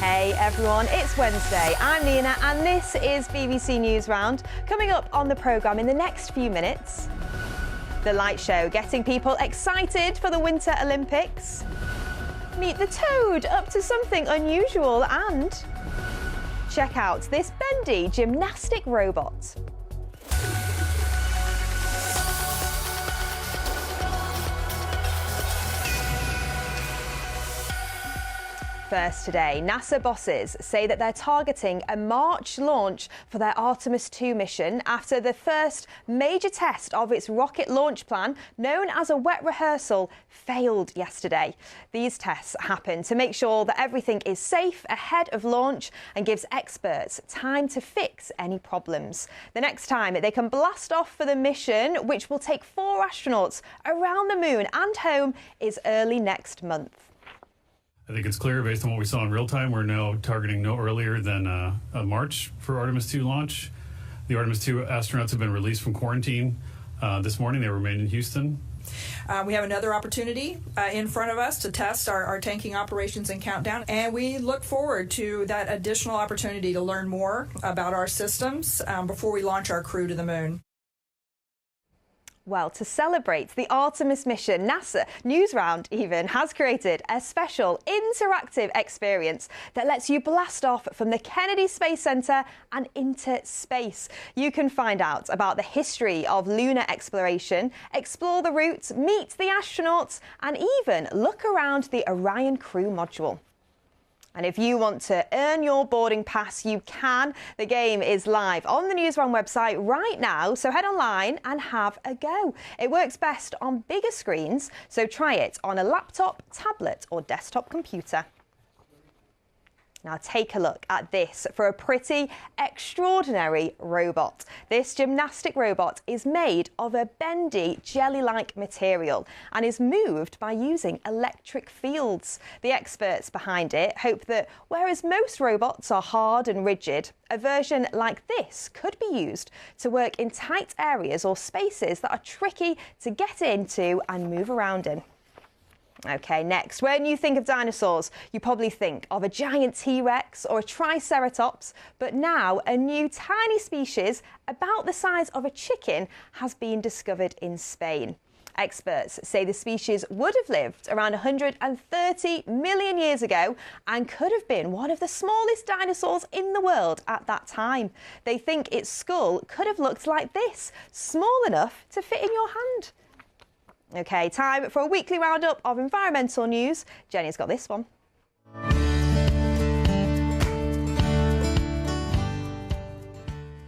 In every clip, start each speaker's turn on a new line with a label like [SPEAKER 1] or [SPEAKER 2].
[SPEAKER 1] Hey everyone, it's Wednesday. I'm Nina and this is BBC News Round. Coming up on the programme in the next few minutes, the light show getting people excited for the Winter Olympics. Meet the toad up to something unusual and check out this bendy gymnastic robot. First today, NASA bosses say that they're targeting a March launch for their Artemis 2 mission after the first major test of its rocket launch plan, known as a wet rehearsal, failed yesterday. These tests happen to make sure that everything is safe ahead of launch and gives experts time to fix any problems. The next time they can blast off for the mission, which will take 4 astronauts around the moon and home, is early next month.
[SPEAKER 2] I think it's clear based on what we saw in real time, we're now targeting no earlier than March for Artemis 2 launch. The Artemis 2 astronauts have been released from quarantine this morning. They remain in Houston.
[SPEAKER 3] We have another opportunity in front of us to test our tanking operations and countdown, and we look forward to that additional opportunity to learn more about our systems before we launch our crew to the moon.
[SPEAKER 1] Well, to celebrate the Artemis mission, NASA News Round even has created a special interactive experience that lets you blast off from the Kennedy Space Center and into space. You can find out about the history of lunar exploration, explore the route, meet the astronauts, and even look around the Orion crew module. And if you want to earn your boarding pass, you can. The game is live on the News Round website right now, so head online and have a go. It works best on bigger screens, so try it on a laptop, tablet or desktop computer. Now take a look at this for a pretty extraordinary robot. This gymnastic robot is made of a bendy jelly-like material and is moved by using electric fields. The experts behind it hope that whereas most robots are hard and rigid, a version like this could be used to work in tight areas or spaces that are tricky to get into and move around in. OK, next, when you think of dinosaurs, you probably think of a giant T-Rex or a Triceratops, but now a new tiny species about the size of a chicken has been discovered in Spain. Experts say the species would have lived around 130 million years ago and could have been one of the smallest dinosaurs in the world at that time. They think its skull could have looked like this, small enough to fit in your hand. OK, time for a weekly roundup of environmental news. Jenny's got this one.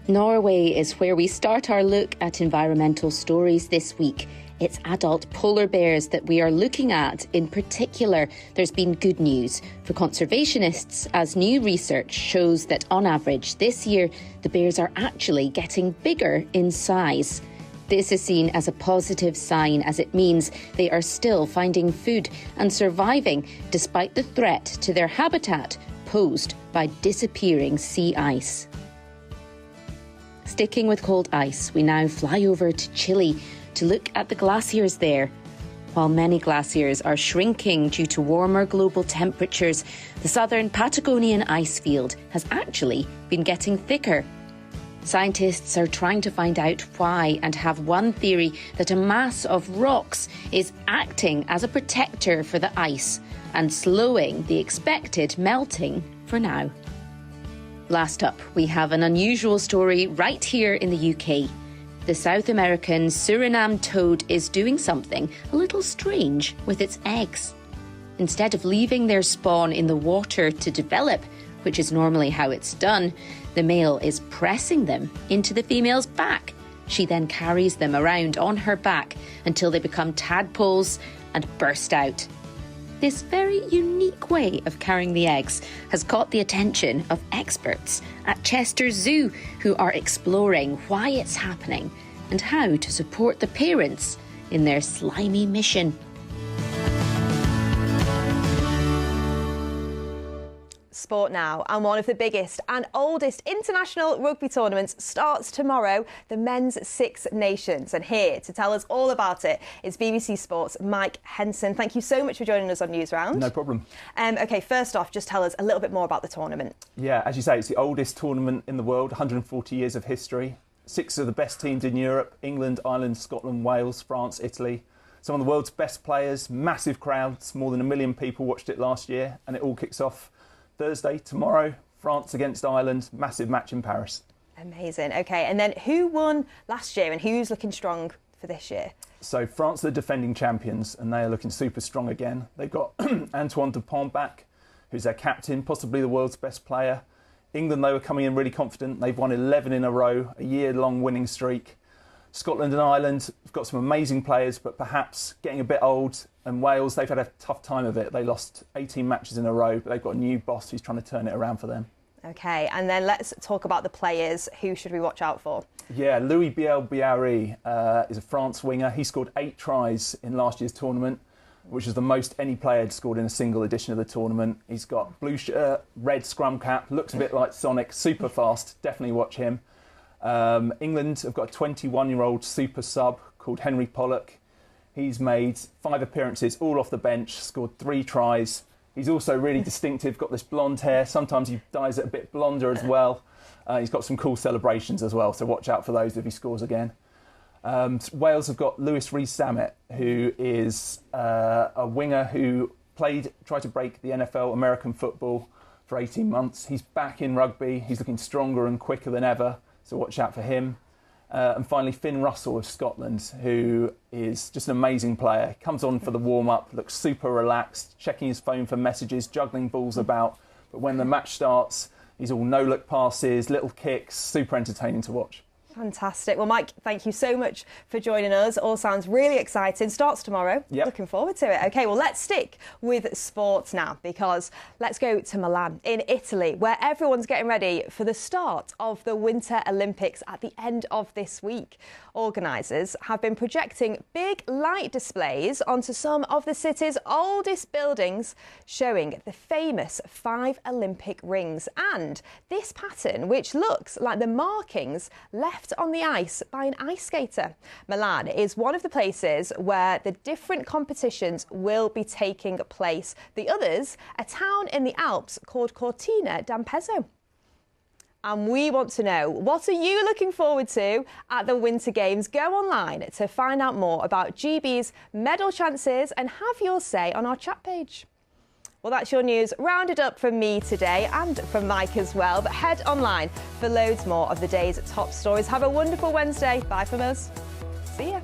[SPEAKER 4] Norway is where we start our look at environmental stories this week. It's adult polar bears that we are looking at. In particular, there's been good news for conservationists as new research shows that on average this year, the bears are actually getting bigger in size. This is seen as a positive sign as it means they are still finding food and surviving despite the threat to their habitat posed by disappearing sea ice. Sticking with cold ice, we now fly over to Chile to look at the glaciers there. While many glaciers are shrinking due to warmer global temperatures, the southern Patagonian ice field has actually been getting thicker. Scientists are trying to find out why and have one theory that a mass of rocks is acting as a protector for the ice and slowing the expected melting for now. Last up, we have an unusual story right here in the UK. The South American Suriname toad is doing something a little strange with its eggs. Instead of leaving their spawn in the water to develop, which is normally how it's done, the male is pressing them into the female's back. She then carries them around on her back until they become tadpoles and burst out. This very unique way of carrying the eggs has caught the attention of experts at Chester Zoo, who are exploring why it's happening and how to support the parents in their slimy mission.
[SPEAKER 1] Sport now, and one of the biggest and oldest international rugby tournaments starts tomorrow, the Men's Six Nations. And here to tell us all about it is BBC Sport's Mike Henson. Thank you so much for joining us on Newsround.
[SPEAKER 5] No problem.
[SPEAKER 1] OK, first off, just tell us a little bit more about the tournament.
[SPEAKER 5] Yeah, as you say, it's the oldest tournament in the world, 140 years of history. 6 of the best teams in Europe: England, Ireland, Scotland, Wales, France, Italy. Some of the world's best players, massive crowds, more than 1 million people watched it last year, and it all kicks off Thursday, tomorrow, France against Ireland, massive match in Paris. Amazing.
[SPEAKER 1] OK, and then who won last year and who's looking strong for this year?
[SPEAKER 5] So France are the defending champions and they are looking super strong again. They've got Antoine Dupont back, who's their captain, possibly the world's best player. England, they were coming in really confident. They've won 11 in a row, a year-long winning streak. Scotland and Ireland have got some amazing players, but perhaps getting a bit old. And Wales, they've had a tough time of it. They lost 18 matches in a row, but they've got a new boss who's trying to turn it around for them.
[SPEAKER 1] OK, and then let's talk about the players. Who should we watch out for?
[SPEAKER 5] Yeah, Louis Biel-Biarri is a France winger. He scored 8 tries in last year's tournament, which is the most any player had scored in a single edition of the tournament. He's got blue shirt, red scrum cap, looks a bit like Sonic, super fast. Definitely watch him. England have got a 21-year-old super sub called Henry Pollock. He's made 5 appearances, all off the bench, scored 3 tries. He's also really distinctive, got this blonde hair. Sometimes he dyes it a bit blonder as well. He's got some cool celebrations as well, so watch out for those if he scores again. Wales have got Lewis Rees-Zammit, who is a winger who tried to break the NFL, American football, for 18 months. He's back in rugby. He's looking stronger and quicker than ever, so watch out for him. And finally, Finn Russell of Scotland, who is just an amazing player. Comes on for the warm-up, looks super relaxed, checking his phone for messages, juggling balls about. But when the match starts, he's all no-look passes, little kicks, super entertaining to watch.
[SPEAKER 1] Fantastic. Well, Mike, thank you so much for joining us. All sounds really exciting. Starts tomorrow.
[SPEAKER 5] Yep.
[SPEAKER 1] Looking forward to it. OK, well, let's stick with sports now, because let's go to Milan in Italy, where everyone's getting ready for the start of the Winter Olympics at the end of this week. Organisers have been projecting big light displays onto some of the city's oldest buildings, showing the famous 5 Olympic rings and this pattern, which looks like the markings left on the ice by an ice skater. Milan is one of the places where the different competitions will be taking place. The others, a town in the Alps called Cortina d'Ampezzo. And we want to know, what are you looking forward to at the Winter Games? Go online to find out more about GB's medal chances and have your say on our chat page. Well, that's your news rounded up from me today and from Mike as well. But head online for loads more of the day's top stories. Have a wonderful Wednesday. Bye from us. See ya.